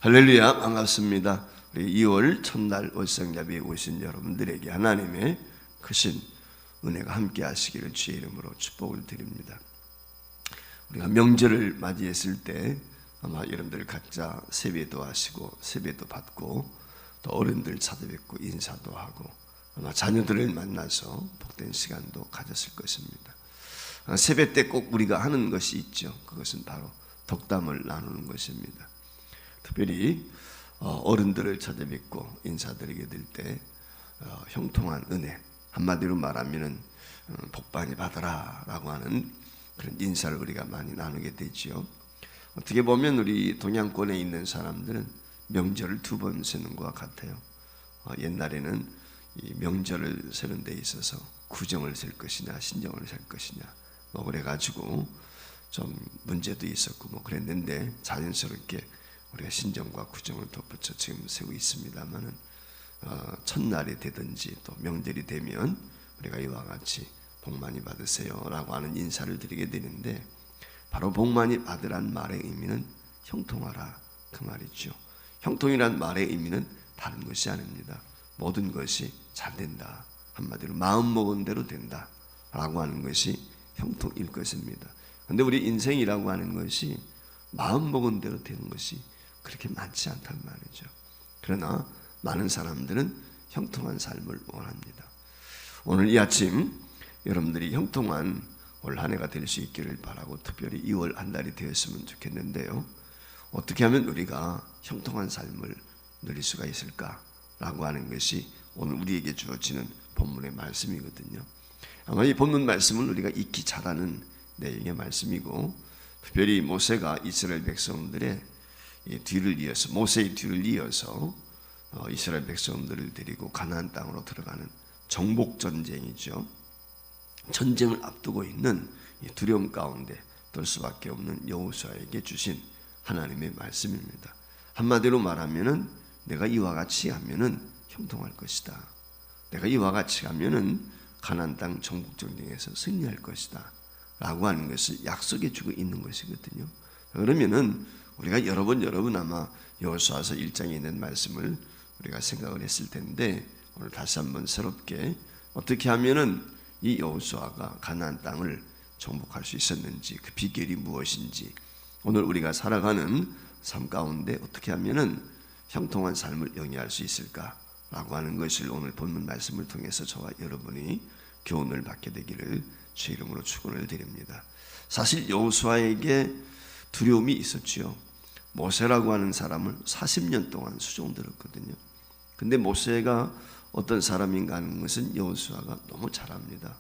할렐루야, 반갑습니다. 우리 2월 첫날 월성야배에 오신 여러분들에게 하나님의 크신 은혜가 함께 하시기를 주의 이름으로 축복을 드립니다. 우리가 명절을 맞이했을 때 아마 여러분들 각자 세배도 하시고 세배도 받고 또 어른들 찾아뵙고 인사도 하고 아마 자녀들을 만나서 복된 시간도 가졌을 것입니다. 세배 때 꼭 우리가 하는 것이 있죠. 그것은 바로 덕담을 나누는 것입니다. 특별히 어른들을 찾아뵙고 인사드리게 될 때 형통한 은혜, 한마디로 말하면 복 많이 받아라 라고 하는 그런 인사를 우리가 많이 나누게 되지요. 어떻게 보면 우리 동양권에 있는 사람들은 명절을 두 번 세는 것과 같아요. 옛날에는 이 명절을 세는 데 있어서 구정을 셀 것이냐 신정을 셀 것이냐 뭐 그래가지고 좀 문제도 있었고 뭐 그랬는데 자연스럽게 우리가 신정과 구정을 덧붙여 지금 세고 있습니다만은 첫날이 되든지 또 명절이 되면 우리가 이와 같이 복 많이 받으세요라고 하는 인사를 드리게 되는데 바로 복 많이 받으란 말의 의미는 형통하라 그 말이죠. 형통이란 말의 의미는 다른 것이 아닙니다. 모든 것이 잘 된다. 한마디로 마음 먹은 대로 된다 라고 하는 것이 형통일 것입니다. 그런데 우리 인생이라고 하는 것이 마음 먹은 대로 되는 것이 그렇게 많지 않단 말이죠. 그러나 많은 사람들은 형통한 삶을 원합니다. 오늘 이 아침 여러분들이 형통한 올 한 해가 될 수 있기를 바라고 특별히 2월 한 달이 되었으면 좋겠는데요. 어떻게 하면 우리가 형통한 삶을 누릴 수가 있을까라고 하는 것이 오늘 우리에게 주어지는 본문의 말씀이거든요. 아마 이 본문 말씀은 우리가 익히 잘 아는 내용의 말씀이고 특별히 모세가 이스라엘 백성들의 뒤를 이어서 모세의 뒤를 이어서 이스라엘 백성들을 데리고 가나안 땅으로 들어가는 정복 전쟁이죠. 전쟁을 앞두고 있는 두려움 가운데 떨 수밖에 없는 여호수아에게 주신 하나님의 말씀입니다. 한마디로 말하면은 내가 이와 같이 하면은 형통할 것이다. 내가 이와 같이 하면은 가나안 땅 정복 전쟁에서 승리할 것이다. 라고 하는 것을 약속해 주고 있는 것이거든요. 그러면은 우리가 여러 번 아마 여호수아서 1장에 있는 말씀을 우리가 생각을 했을 텐데 오늘 다시 한번 새롭게 어떻게 하면은 이 여호수아가 가나안 땅을 정복할 수 있었는지 그 비결이 무엇인지 오늘 우리가 살아가는 삶 가운데 어떻게 하면은 형통한 삶을 영위할 수 있을까라고 하는 것을 오늘 본문 말씀을 통해서 저와 여러분이 교훈을 받게 되기를 주의 이름으로 축원을 드립니다. 사실 여호수아에게 두려움이 있었지요. 모세라고 하는 사람을 40년 동안 수종들었거든요. 근데 모세가 어떤 사람인가 하는 것은 여호수아가 너무 잘 압니다.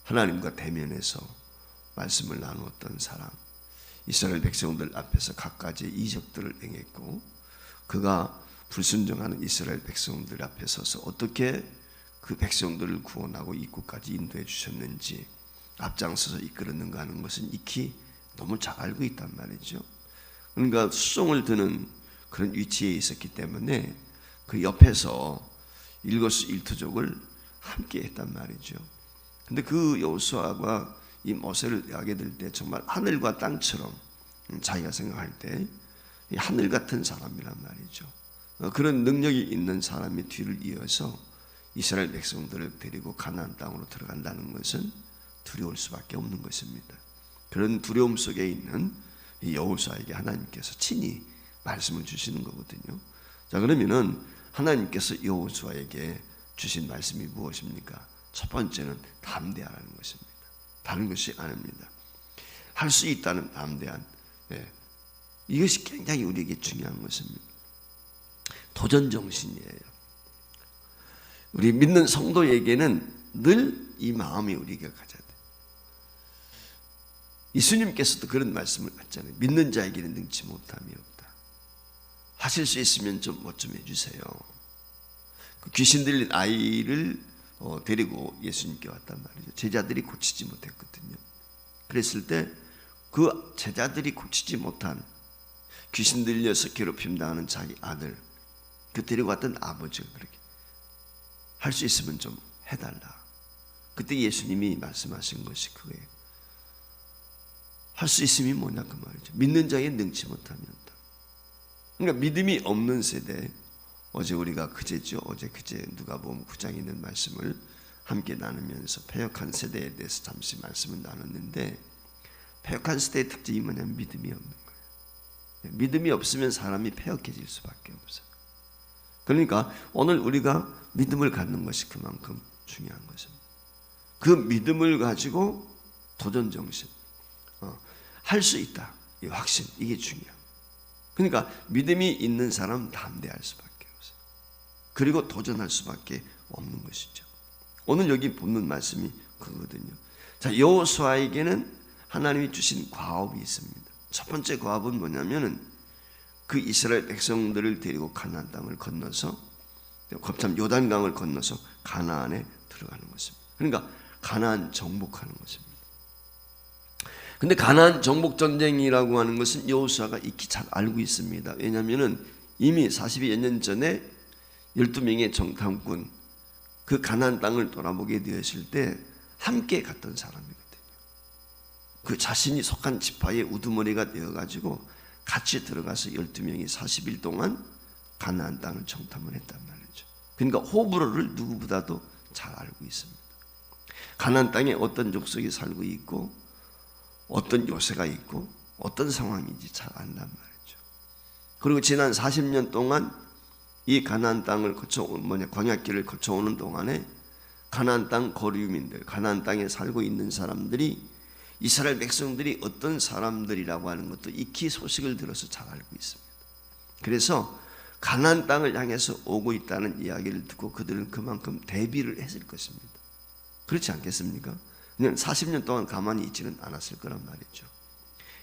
하나님과 대면해서 말씀을 나누었던 사람, 이스라엘 백성들 앞에서 갖가지의 이적들을 행했고 그가 불순종하는 이스라엘 백성들 앞에 서서 어떻게 그 백성들을 구원하고 입구까지 인도해 주셨는지 앞장서서 이끌었는가 하는 것은 익히 너무 잘 알고 있단 말이죠. 그러니까 수종을 드는 그런 위치에 있었기 때문에 그 옆에서 일거수일투족을 함께 했단 말이죠. 근데 그 여호수아가 이 모세를 대하게 될 때 정말 하늘과 땅처럼 자기가 생각할 때 하늘 같은 사람이란 말이죠. 그런 능력이 있는 사람이 뒤를 이어서 이스라엘 백성들을 데리고 가나안 땅으로 들어간다는 것은 두려울 수밖에 없는 것입니다. 그런 두려움 속에 있는 이 여호수아에게 하나님께서 친히 말씀을 주시는 거거든요. 자, 그러면은 하나님께서 여호수아에게 주신 말씀이 무엇입니까? 첫 번째는 담대하라는 것입니다. 다른 것이 아닙니다. 할 수 있다는 담대한, 이것이 굉장히 우리에게 중요한 것입니다. 도전 정신이에요. 우리 믿는 성도에게는 늘 이 마음이 우리가 가져야 돼. 예수님께서도 그런 말씀을 하잖아요. 믿는 자에게는 능치 못함이 없다. 하실 수 있으면 좀 뭐 좀 해주세요. 그 귀신 들린 아이를 데리고 예수님께 왔단 말이죠. 제자들이 고치지 못했거든요. 그랬을 때 그 제자들이 고치지 못한 귀신 들려서 괴롭힘 당하는 자기 아들 그 데리고 왔던 아버지가 그렇게 할 수 있으면 좀 해달라. 그때 예수님이 말씀하신 것이 그거예요. 할 수 있음이 뭐냐 그 말이죠. 믿는 자에 능치 못함이 없다. 그러니까 믿음이 없는 세대, 어제 우리가 그제 누가복음 9장에 있는 말씀을 함께 나누면서 패역한 세대에 대해서 잠시 말씀을 나눴는데, 패역한 세대의 특징이 뭐냐면 믿음이 없는 거예요. 믿음이 없으면 사람이 패역해질 수밖에 없어요. 그러니까 오늘 우리가 믿음을 갖는 것이 그만큼 중요한 것입니다. 그 믿음을 가지고 도전정신, 할 수 있다, 이 확신, 이게 중요해요. 그러니까 믿음이 있는 사람은 담대할 수밖에 없어요. 그리고 도전할 수밖에 없는 것이죠. 오늘 여기 본문 말씀이 그거거든요. 자, 여호수아에게는 하나님이 주신 과업이 있습니다. 첫 번째 과업은 뭐냐면은 그 이스라엘 백성들을 데리고 가나안 땅을 건너서, 거참 요단강을 건너서 가나안에 들어가는 것입니다. 그러니까 가나안 정복하는 것입니다. 근데 가나안 정복 전쟁이라고 하는 것은 여호수아가 익히 잘 알고 있습니다. 왜냐하면은 이미 40여 년 전에 12명의 정탐꾼, 그 가나안 땅을 돌아보게 되었을 때 함께 갔던 사람이거든요. 그 자신이 속한 지파의 우두머리가 되어가지고 같이 들어가서 12명이 40일 동안 가나안 땅을 정탐을 했단 말이죠. 그러니까 호불호를 누구보다도 잘 알고 있습니다. 가나안 땅에 어떤 족속이 살고 있고 어떤 요새가 있고 어떤 상황인지 잘 안단 말이죠. 그리고 지난 40년 동안 이 가나안 땅을 광야길을 거쳐오는 동안에 가나안 땅 거류민들, 가나안 땅에 살고 있는 사람들이, 이스라엘 백성들이 어떤 사람들이라고 하는 것도 익히 소식을 들어서 잘 알고 있습니다. 그래서 가나안 땅을 향해서 오고 있다는 이야기를 듣고 그들은 그만큼 대비를 했을 것입니다. 그렇지 않겠습니까? 그냥 40년 동안 가만히 있지는 않았을 거란 말이죠.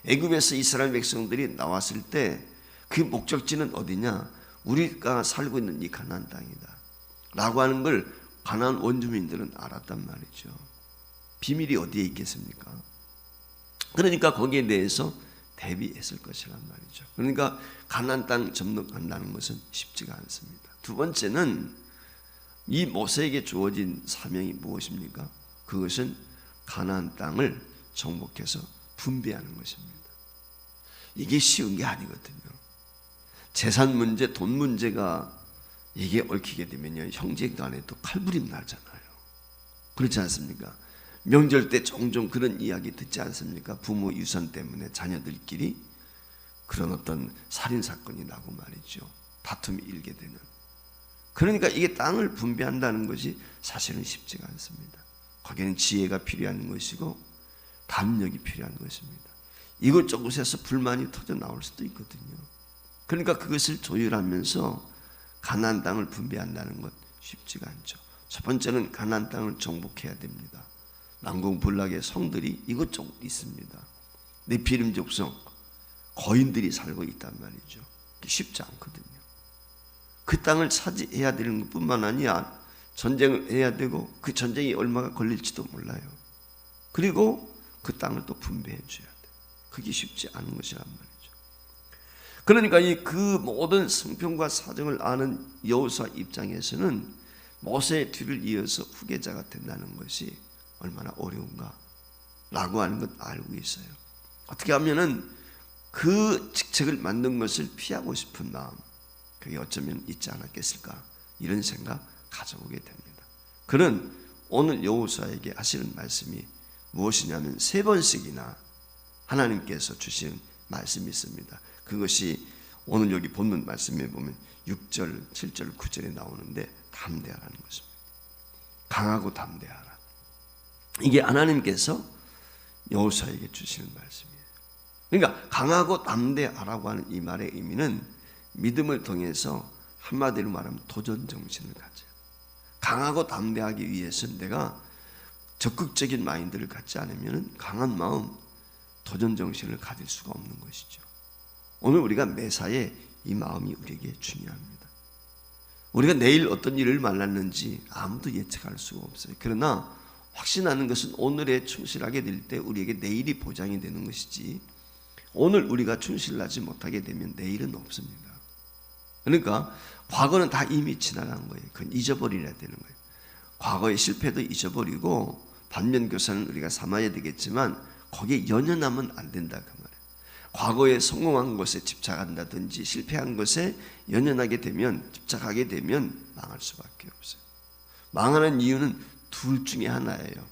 애굽에서 이스라엘 백성들이 나왔을 때 그 목적지는 어디냐? 우리가 살고 있는 이 가나안 땅이다 라고 하는 걸 가나안 원주민들은 알았단 말이죠. 비밀이 어디에 있겠습니까? 그러니까 거기에 대해서 대비했을 것이란 말이죠. 그러니까 가나안 땅 점령한다는 것은 쉽지가 않습니다. 두 번째는 이 모세에게 주어진 사명이 무엇입니까? 그것은 가나안 땅을 정복해서 분배하는 것입니다. 이게 쉬운 게 아니거든요. 재산 문제, 돈 문제가 이게 얽히게 되면요, 형제 간에 또 칼부림 나잖아요. 그렇지 않습니까? 명절 때 종종 그런 이야기 듣지 않습니까? 부모 유산 때문에 자녀들끼리 그런 어떤 살인 사건이 나고 말이죠. 다툼이 일게 되는. 그러니까 이게 땅을 분배한다는 것이 사실은 쉽지가 않습니다. 거기에는 지혜가 필요한 것이고 담력이 필요한 것입니다. 이곳저곳에서 불만이 터져 나올 수도 있거든요. 그러니까 그것을 조율하면서 가나안 땅을 분배한다는 것 쉽지가 않죠. 첫 번째는 가나안 땅을 정복해야 됩니다. 난공불락의 성들이 이것저것 있습니다. 네피림 족속, 거인들이 살고 있단 말이죠. 쉽지 않거든요. 그 땅을 차지해야 되는 것뿐만 아니라 전쟁을 해야 되고 그 전쟁이 얼마가 걸릴지도 몰라요. 그리고 그 땅을 또 분배해 줘야 돼요. 그게 쉽지 않은 것이란 말이죠. 그러니까 그 모든 성평과 사정을 아는 여호수아 입장에서는 모세의 뒤를 이어서 후계자가 된다는 것이 얼마나 어려운가 라고 하는 것 알고 있어요. 어떻게 하면은 그 직책을 만든 것을 피하고 싶은 마음, 그게 어쩌면 있지 않았겠을까, 이런 생각 가져보게 됩니다. 그는 오늘 여호수아에게 하시는 말씀이 무엇이냐면 3번씩이나 하나님께서 주신 말씀이 있습니다. 그것이 오늘 여기 본문 말씀에 보면 6절, 7절, 9절에 나오는데 담대하라는 것입니다. 강하고 담대하라. 이게 하나님께서 여호수아에게 주시는 말씀이에요. 그러니까 강하고 담대하라고 하는 이 말의 의미는 믿음을 통해서 한마디로 말하면 도전 정신을 가져요. 강하고 담대하기 위해서는 내가 적극적인 마인드를 갖지 않으면 강한 마음, 도전 정신을 가질 수가 없는 것이죠. 오늘 우리가 매사에 이 마음이 우리에게 중요합니다. 우리가 내일 어떤 일을 만났는지 아무도 예측할 수가 없어요. 그러나 확신하는 것은 오늘에 충실하게 될 때 우리에게 내일이 보장이 되는 것이지, 오늘 우리가 충실하지 못하게 되면 내일은 없습니다. 그러니까 과거는 다 이미 지나간 거예요. 그건 잊어버리려야 되는 거예요. 과거의 실패도 잊어버리고 반면교사는 우리가 삼아야 되겠지만 거기에 연연하면 안 된다 그 말이에요. 과거에 성공한 것에 집착한다든지 실패한 것에 연연하게 되면, 집착하게 되면 망할 수밖에 없어요. 망하는 이유는 둘 중에 하나예요.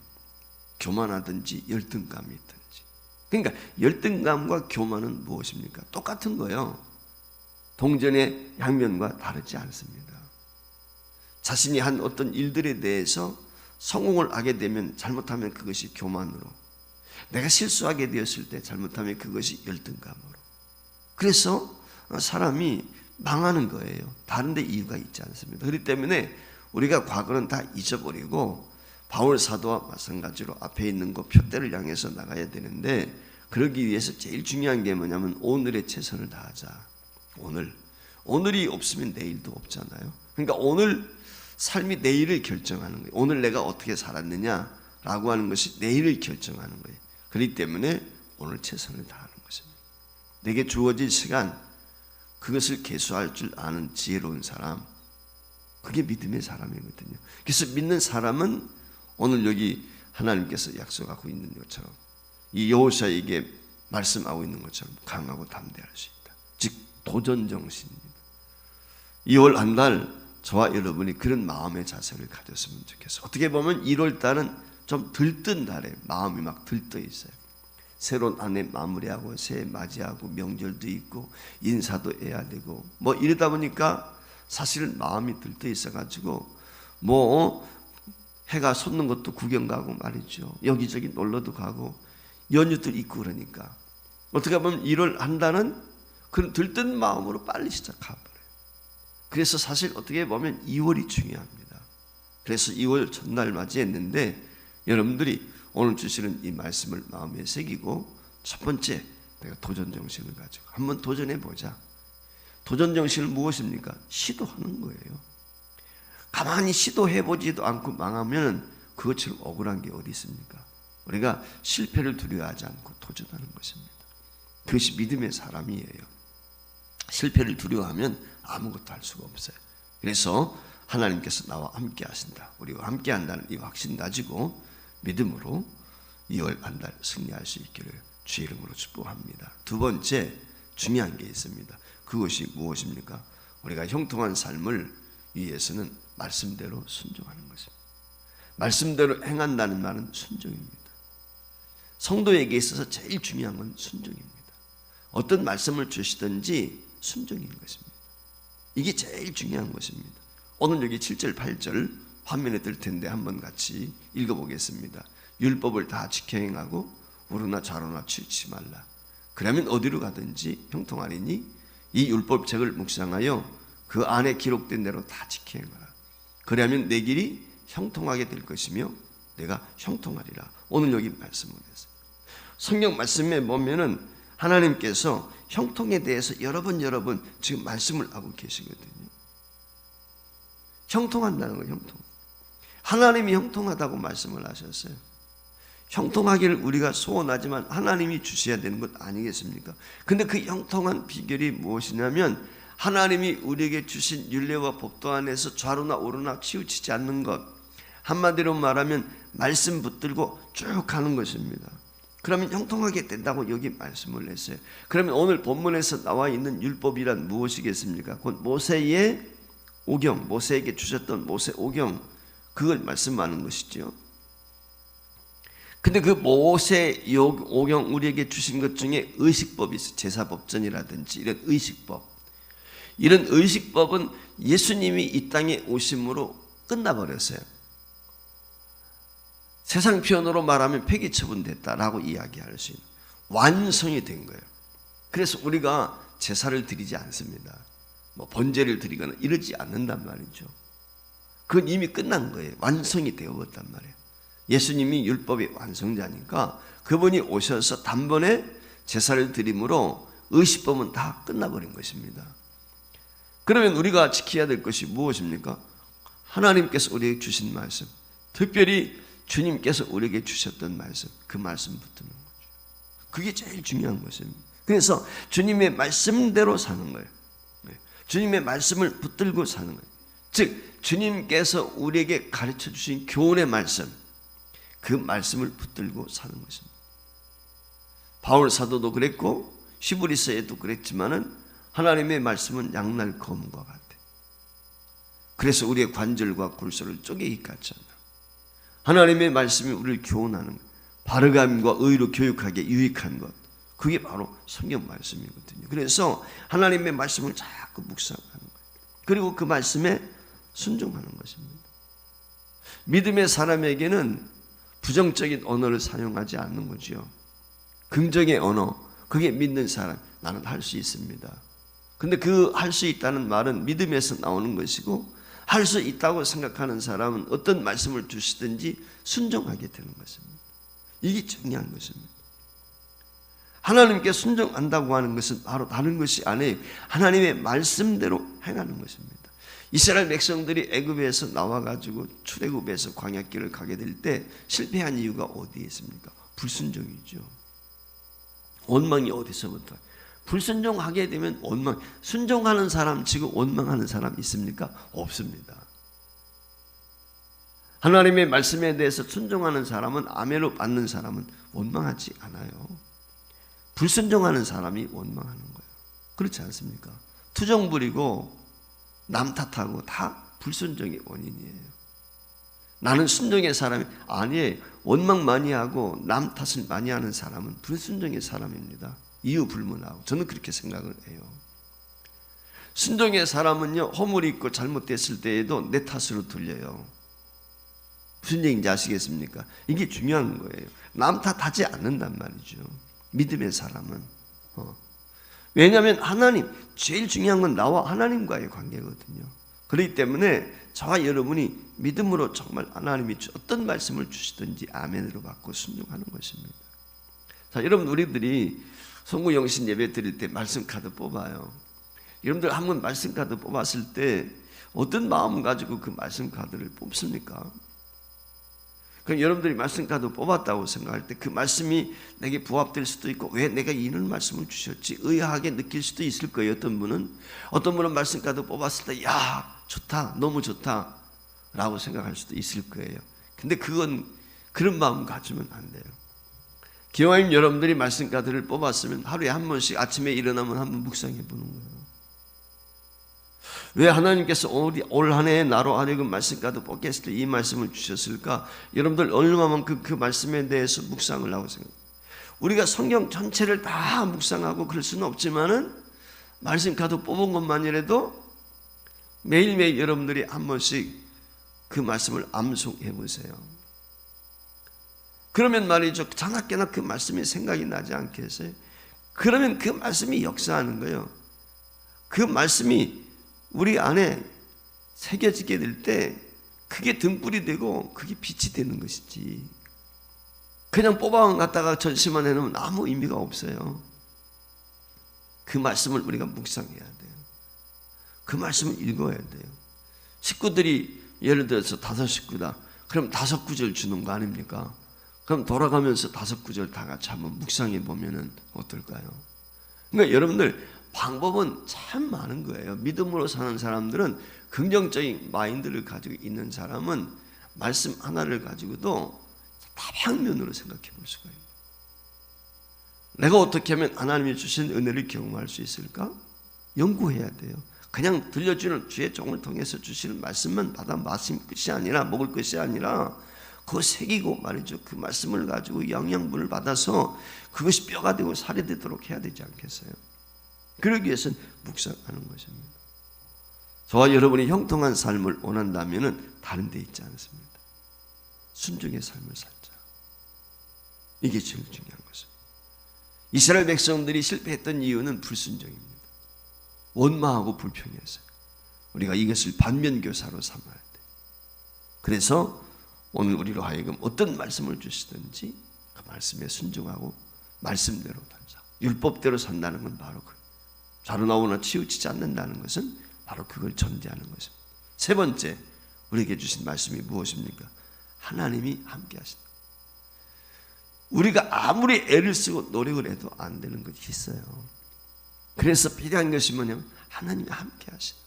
교만하든지 열등감이 있든지. 그러니까 열등감과 교만은 무엇입니까? 똑같은 거예요. 동전의 양면과 다르지 않습니다. 자신이 한 어떤 일들에 대해서 성공을 하게 되면, 잘못하면 그것이 교만으로, 내가 실수하게 되었을 때 잘못하면 그것이 열등감으로. 그래서 사람이 망하는 거예요. 다른 데 이유가 있지 않습니다. 그렇기 때문에 우리가 과거는 다 잊어버리고 바울 사도와 마찬가지로 앞에 있는 그 표대를 향해서 나가야 되는데, 그러기 위해서 제일 중요한 게 뭐냐면 오늘에 최선을 다하자. 오늘이 없으면 내일도 없잖아요. 그러니까 오늘 삶이 내일을 결정하는 거예요. 오늘 내가 어떻게 살았느냐라고 하는 것이 내일을 결정하는 거예요. 그렇기 때문에 오늘 최선을 다하는 것입니다. 내게 주어진 시간, 그것을 계수할 줄 아는 지혜로운 사람, 그게 믿음의 사람이거든요. 그래서 믿는 사람은 오늘 여기 하나님께서 약속하고 있는 것처럼, 이 여호수아에게 말씀하고 있는 것처럼 강하고 담대할 수 있다. 즉 도전 정신입니다. 2월 한 달 저와 여러분이 그런 마음의 자세를 가졌으면 좋겠어요. 어떻게 보면 1월 달은 좀 들뜬 달에 마음이 막 들떠 있어요. 새로운 한 해 마무리하고 새해 맞이하고 명절도 있고 인사도 해야 되고 뭐 이러다 보니까 사실은 마음이 들떠 있어가지고 뭐 해가 솟는 것도 구경 가고 말이죠. 여기저기 놀러도 가고 연휴도 있고 그러니까 어떻게 보면 1월 한 달은 그런 들뜬 마음으로 빨리 시작해버려요. 그래서 사실 어떻게 보면 2월이 중요합니다. 그래서 2월 첫날 맞이했는데 여러분들이 오늘 주시는 이 말씀을 마음에 새기고 첫 번째, 내가 도전 정신을 가지고 한번 도전해보자. 도전 정신은 무엇입니까? 시도하는 거예요. 가만히 시도해보지도 않고 망하면 그것처럼 억울한 게 어디 있습니까? 우리가 실패를 두려워하지 않고 도전하는 것입니다. 그것이 믿음의 사람이에요. 실패를 두려워하면 아무것도 할 수가 없어요. 그래서 하나님께서 나와 함께 하신다, 우리와 함께 한다는 이 확신 가지고 믿음으로 2월 한 달 승리할 수 있기를 주의 이름으로 축복합니다. 두 번째 중요한 게 있습니다. 그것이 무엇입니까? 우리가 형통한 삶을 위해서는 말씀대로 순종하는 것입니다. 말씀대로 행한다는 말은 순종입니다. 성도에게 있어서 제일 중요한 건 순종입니다. 어떤 말씀을 주시든지 순종인 것입니다. 이게 제일 중요한 것입니다. 오늘 여기 7절 8절 화면에 뜰 텐데 한번 같이 읽어보겠습니다. 율법을 다 지켜 행하고 우르나 좌로나 치우치지 말라. 그러면 어디로 가든지 형통하리니 이 율법책을 묵상하여 그 안에 기록된 대로 다 지켜 행하라. 그러면 내 길이 형통하게 될 것이며 내가 형통하리라. 오늘 여기 말씀을 했어요. 성경 말씀에 보면은 하나님께서 형통에 대해서 여러 번 지금 말씀을 하고 계시거든요. 형통한다는 거예요. 형통. 하나님이 형통하다고 말씀을 하셨어요. 형통하기를 우리가 소원하지만 하나님이 주셔야 되는 것 아니겠습니까? 근데 그 형통한 비결이 무엇이냐면 하나님이 우리에게 주신 율례와 법도 안에서 좌로나 오르나 치우치지 않는 것, 한마디로 말하면 말씀 붙들고 쭉 가는 것입니다. 그러면 형통하게 된다고 여기 말씀을 했어요. 그러면 오늘 본문에서 나와 있는 율법이란 무엇이겠습니까? 곧 모세의 오경, 모세에게 주셨던 모세 오경, 그걸 말씀하는 것이죠. 근데 그 모세 오경 우리에게 주신 것 중에 의식법이 있어요. 제사법전이라든지 이런 의식법. 이런 의식법은 예수님이 이 땅에 오심으로 끝나버렸어요. 세상 표현으로 말하면 폐기 처분됐다라고 이야기할 수 있는 완성이 된 거예요. 그래서 우리가 제사를 드리지 않습니다. 뭐 번제를 드리거나 이러지 않는단 말이죠. 그건 이미 끝난 거예요. 완성이 되어버렸단 말이에요. 예수님이 율법의 완성자니까 그분이 오셔서 단번에 제사를 드림으로 의식법은 다 끝나버린 것입니다. 그러면 우리가 지켜야 될 것이 무엇입니까? 하나님께서 우리에게 주신 말씀, 특별히 주님께서 우리에게 주셨던 말씀, 그 말씀 붙드는 거죠. 그게 제일 중요한 것입니다. 그래서 주님의 말씀대로 사는 거예요. 주님의 말씀을 붙들고 사는 거예요. 즉 주님께서 우리에게 가르쳐 주신 교훈의 말씀, 그 말씀을 붙들고 사는 것입니다. 바울 사도도 그랬고 히브리서에도 그랬지만은 하나님의 말씀은 양날 검과 같아. 그래서 우리의 관절과 골소를 쪼개기 같지 않나. 하나님의 말씀이 우리를 교훈하는 것, 바르감과 의로 교육하기에 유익한 것, 그게 바로 성경 말씀이거든요. 그래서 하나님의 말씀을 자꾸 묵상하는 거예요. 그리고 그 말씀에 순종하는 것입니다. 믿음의 사람에게는 부정적인 언어를 사용하지 않는 거죠. 긍정의 언어, 그게 믿는 사람, 나는 할 수 있습니다. 근데 그 할 수 있다는 말은 믿음에서 나오는 것이고, 할 수 있다고 생각하는 사람은 어떤 말씀을 주시든지 순종하게 되는 것입니다. 이게 중요한 것입니다. 하나님께 순종한다고 하는 것은 바로 다른 것이 아니에요. 하나님의 말씀대로 행하는 것입니다. 이스라엘 백성들이 애굽에서 나와가지고 출애굽에서 광야길을 가게 될 때 실패한 이유가 어디에 있습니까? 불순종이죠. 원망이 어디서부터? 불순종하게 되면 원망. 순종하는 사람 치고 원망하는 사람 있습니까? 없습니다. 하나님의 말씀에 대해서 순종하는 사람은, 아멘으로 받는 사람은 원망하지 않아요. 불순종하는 사람이 원망하는 거예요. 그렇지 않습니까? 투정 부리고 남 탓하고 다 불순종의 원인이에요. 나는 순종의 사람이 아니에요. 원망 많이 하고 남 탓을 많이 하는 사람은 불순종의 사람입니다. 이유 불문하고 저는 그렇게 생각을 해요. 순종의 사람은요, 허물이 있고 잘못됐을 때에도 내 탓으로 돌려요. 무슨 얘기인지 아시겠습니까? 이게 중요한 거예요. 남 탓하지 않는단 말이죠. 믿음의 사람은. 왜냐하면 하나님, 제일 중요한 건 나와 하나님과의 관계거든요. 그렇기 때문에 저와 여러분이 믿음으로 정말 하나님이 어떤 말씀을 주시든지 아멘으로 받고 순종하는 것입니다. 자, 여러분, 우리들이 성구영신 예배 드릴 때 말씀 카드 뽑아요. 여러분들 한번 말씀 카드 뽑았을 때 어떤 마음 가지고 그 말씀 카드를 뽑습니까? 그럼 여러분들이 말씀 카드 뽑았다고 생각할 때 그 말씀이 내게 부합될 수도 있고, 왜 내가 이런 말씀을 주셨지 의아하게 느낄 수도 있을 거예요. 어떤 분은 말씀 카드 뽑았을 때 야, 좋다, 너무 좋다 라고 생각할 수도 있을 거예요. 근데 그건 그런 마음 가지면 안 돼요. 기왕이면 여러분들이 말씀 카드를 뽑았으면 하루에 한 번씩 아침에 일어나면 한번 묵상해 보는 거예요. 왜 하나님께서 올 한 해에 나로 하여금 말씀 카드 뽑게 했을 때 이 말씀을 주셨을까? 여러분들 얼마만큼 그 말씀에 대해서 묵상을 하고 생각해요. 우리가 성경 전체를 다 묵상하고 그럴 수는 없지만은 말씀 카드 뽑은 것만이라도 매일매일 여러분들이 한 번씩 그 말씀을 암송해 보세요. 그러면 말이죠, 자나깨나 그 말씀이 생각이 나지 않겠어요? 그러면 그 말씀이 역사하는 거예요. 그 말씀이 우리 안에 새겨지게 될 때 그게 등불이 되고 그게 빛이 되는 것이지, 그냥 뽑아갖다가 전시만 해놓으면 아무 의미가 없어요. 그 말씀을 우리가 묵상해야 돼요. 그 말씀을 읽어야 돼요. 식구들이 예를 들어서 5식구다. 그럼 5구절 주는 거 아닙니까? 그럼 돌아가면서 5구절 다 같이 한번 묵상해 보면은 어떨까요? 그러니까 여러분들 방법은 참 많은 거예요. 믿음으로 사는 사람들은, 긍정적인 마인드를 가지고 있는 사람은 말씀 하나를 가지고도 다방면으로 생각해 볼 수가 있어요. 내가 어떻게 하면 하나님이 주신 은혜를 경험할 수 있을까? 연구해야 돼요. 그냥 들려주는 주의 종을 통해서 주시는 말씀만 받아 마실 것이 아니라, 먹을 것이 아니라 그거 새기고 말이죠. 그 말씀을 가지고 영양분을 받아서 그것이 뼈가 되고 살이 되도록 해야 되지 않겠어요? 그러기 위해서는 묵상하는 것입니다. 저와 여러분이 형통한 삶을 원한다면 다른 데 있지 않습니다. 순종의 삶을 살자. 이게 제일 중요한 것입니다. 이스라엘 백성들이 실패했던 이유는 불순종입니다. 원망하고 불평해서 우리가 이것을 반면교사로 삼아야 돼. 그래서 오늘 우리로 하여금 어떤 말씀을 주시든지 그 말씀에 순종하고 말씀대로 살자. 율법대로 산다는 건 바로 그 자로 나오나 치우치지 않는다는 것은 바로 그걸 전제하는 것입니다. 세 번째, 우리에게 주신 말씀이 무엇입니까? 하나님이 함께 하신다. 우리가 아무리 애를 쓰고 노력을 해도 안 되는 것이 있어요. 그래서 필요한 것이 뭐냐면 하나님이 함께 하신다.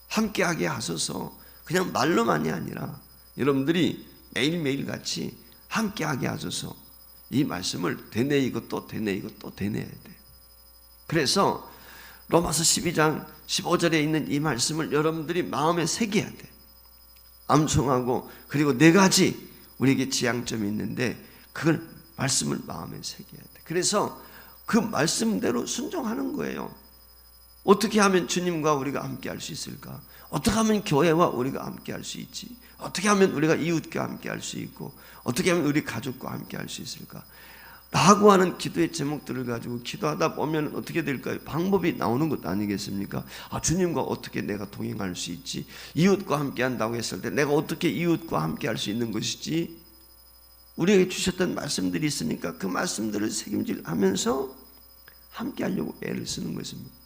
함께하게 하소서. 그냥 말로만이 아니라 여러분들이 매일매일 같이 함께하게 하소서. 이 말씀을 되뇌이고 또 되뇌이고 또 되뇌어야 돼요. 그래서 로마서 12장 15절에 있는 이 말씀을 여러분들이 마음에 새겨야 돼. 암송하고, 그리고 4가지 우리에게 지향점이 있는데 그걸 말씀을 마음에 새겨야 돼. 그래서 그 말씀대로 순종하는 거예요. 어떻게 하면 주님과 우리가 함께 할 수 있을까? 어떻게 하면 교회와 우리가 함께 할 수 있지? 어떻게 하면 우리가 이웃과 함께 할 수 있고, 어떻게 하면 우리 가족과 함께 할 수 있을까? 라고 하는 기도의 제목들을 가지고 기도하다 보면 어떻게 될까요? 방법이 나오는 것 아니겠습니까? 주님과 어떻게 내가 동행할 수 있지? 이웃과 함께 한다고 했을 때 내가 어떻게 이웃과 함께 할 수 있는 것이지? 우리에게 주셨던 말씀들이 있으니까 그 말씀들을 책임질하면서 함께 하려고 애를 쓰는 것입니다.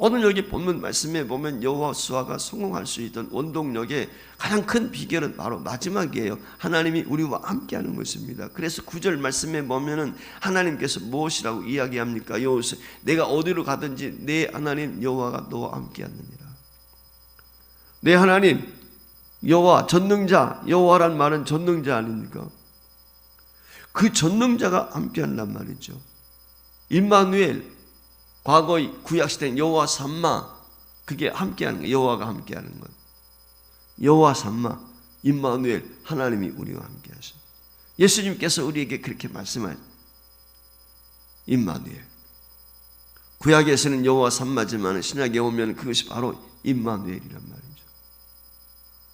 오늘 여기 본문 말씀에 보면 여호수아가 성공할 수 있던 원동력의 가장 큰 비결은 바로 마지막이에요. 하나님이 우리와 함께하는 것입니다. 그래서 9절 말씀에 보면은 하나님께서 무엇이라고 이야기합니까? 여호수아, 내가 어디로 가든지 내 하나님 여호와가 너와 함께하느니라. 내 하나님 여호와, 전능자, 여호와란 말은 전능자 아닙니까? 그 전능자가 함께한단 말이죠. 임마누엘, 과거의 구약시대는 여호와 삼마, 그게 함께하는 거예요. 여호와가 함께하는 것. 여호와 삼마, 임마누엘, 하나님이 우리와 함께하신. 예수님께서 우리에게 그렇게 말씀하신 임마누엘. 구약에서는 여호와 삼마지만 신약에 오면 그것이 바로 임마누엘이란 말이죠.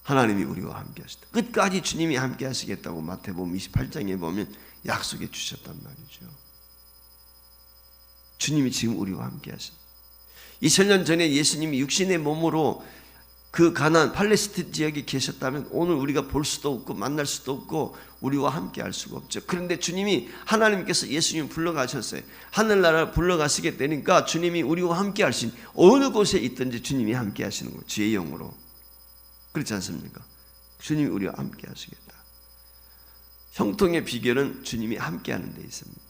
하나님이 우리와 함께하시다. 끝까지 주님이 함께하시겠다고 마태복음 28장에 보면 약속해 주셨단 말이죠. 주님이 지금 우리와 함께 하십니다. 2000년 전에 예수님이 육신의 몸으로 그 가나안 팔레스틴 지역에 계셨다면 오늘 우리가 볼 수도 없고 만날 수도 없고 우리와 함께 할 수가 없죠. 그런데 주님이, 하나님께서 예수님을 불러가셨어요. 하늘나라를 불러가시게 되니까 주님이 우리와 함께 하신, 어느 곳에 있든지 주님이 함께 하시는 거예요. 주의 영으로. 그렇지 않습니까? 주님이 우리와 함께 하시겠다. 형통의 비결은 주님이 함께 하는 데 있습니다.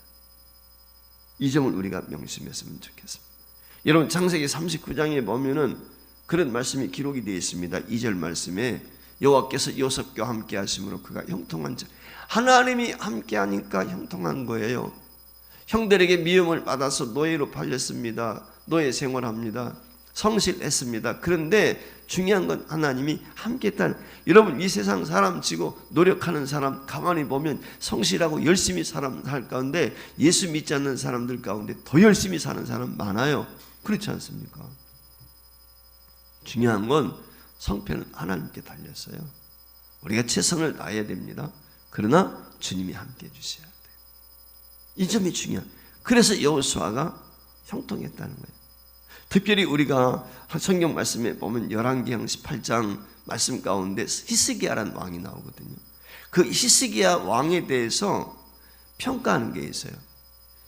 이 점을 우리가 명심했으면 좋겠습니다. 여러분, 창세기 39장에 보면은 그런 말씀이 기록이 되어 있습니다. 2절 말씀에 여호와께서 요셉과 함께 하심으로 그가 형통한 자. 하나님이 함께 하니까 형통한 거예요. 형들에게 미움을 받아서 노예로 팔렸습니다. 노예 생활합니다. 성실했습니다. 그런데 중요한 건 하나님이 함께 했다는. 여러분, 이 세상 사람 치고 노력하는 사람 가만히 보면 성실하고 열심히 살 가운데 예수 믿지 않는 사람들 가운데 더 열심히 사는 사람 많아요. 그렇지 않습니까? 중요한 건 성패는 하나님께 달렸어요. 우리가 최선을 다해야 됩니다. 그러나 주님이 함께 해주셔야 돼요. 이 점이 중요해요. 그래서 여호수아가 형통했다는 거예요. 특별히 우리가 성경 말씀에 보면 열왕기상 18장 말씀 가운데 히스기야라는 왕이 나오거든요. 그 히스기야 왕에 대해서 평가하는 게 있어요.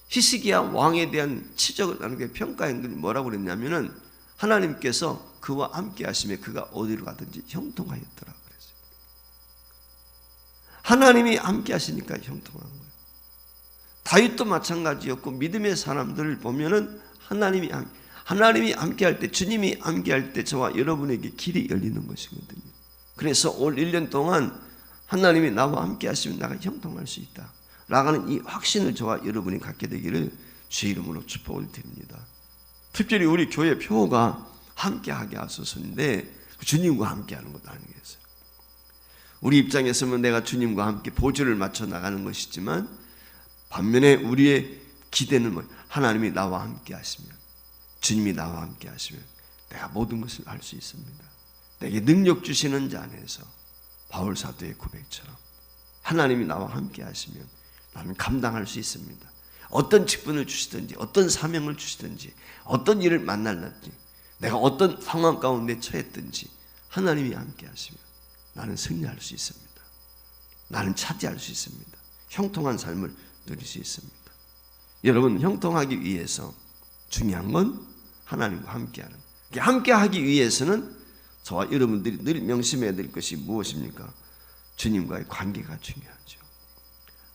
히스기야 왕에 대한 지적을 하는 게 평가한 게 뭐라고 그랬냐면은 하나님께서 그와 함께 하시며 그가 어디로 가든지 형통하였더라 그랬어요. 하나님이 함께 하시니까 형통한 거예요. 다윗도 마찬가지였고 믿음의 사람들을 보면은 하나님이 함께할 때, 주님이 함께할 때 저와 여러분에게 길이 열리는 것이거든요. 그래서 올 1년 동안 하나님이 나와 함께 하시면 나가 형통할 수 있다 라는 이 확신을 저와 여러분이 갖게 되기를 주의 이름으로 축복을 드립니다. 특별히 우리 교회 표어가 함께하게 하소서인데 주님과 함께하는 것도 아니겠어요. 우리 입장에서는 내가 주님과 함께 보조를 맞춰 나가는 것이지만 반면에 우리의 기대는 뭐예요? 하나님이 나와 함께 하시면, 주님이 나와 함께 하시면 내가 모든 것을 할 수 있습니다. 내게 능력 주시는 자 안에서 바울 사도의 고백처럼 하나님이 나와 함께 하시면 나는 감당할 수 있습니다. 어떤 직분을 주시든지, 어떤 사명을 주시든지, 어떤 일을 만날든지, 내가 어떤 상황 가운데 처했든지 하나님이 함께 하시면 나는 승리할 수 있습니다. 나는 차지할 수 있습니다. 형통한 삶을 누릴 수 있습니다. 여러분, 형통하기 위해서 중요한 건 하나님과 함께하는. 함께하기 위해서는 저와 여러분들이 늘 명심해야 될 것이 무엇입니까? 주님과의 관계가 중요하죠.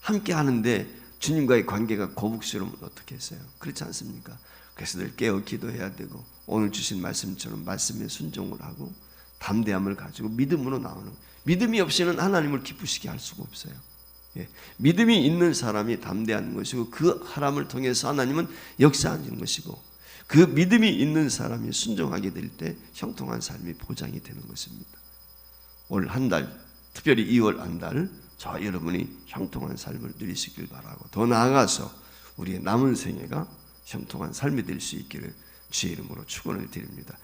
함께하는데 주님과의 관계가 거북스러우면 어떻게 했어요? 그렇지 않습니까? 그래서 늘 깨어 기도해야 되고 오늘 주신 말씀처럼 말씀에 순종을 하고 담대함을 가지고 믿음으로 나오는. 믿음이 없이는 하나님을 기쁘시게 할 수가 없어요. 믿음이 있는 사람이 담대한 것이고 그 사람을 통해서 하나님은 역사하는 것이고 그 믿음이 있는 사람이 순종하게 될 때 형통한 삶이 보장이 되는 것입니다. 올 한 달, 특별히 2월 한 달, 저와 여러분이 형통한 삶을 누리시길 바라고, 더 나아가서 우리의 남은 생애가 형통한 삶이 될 수 있기를 주의 이름으로 축원을 드립니다.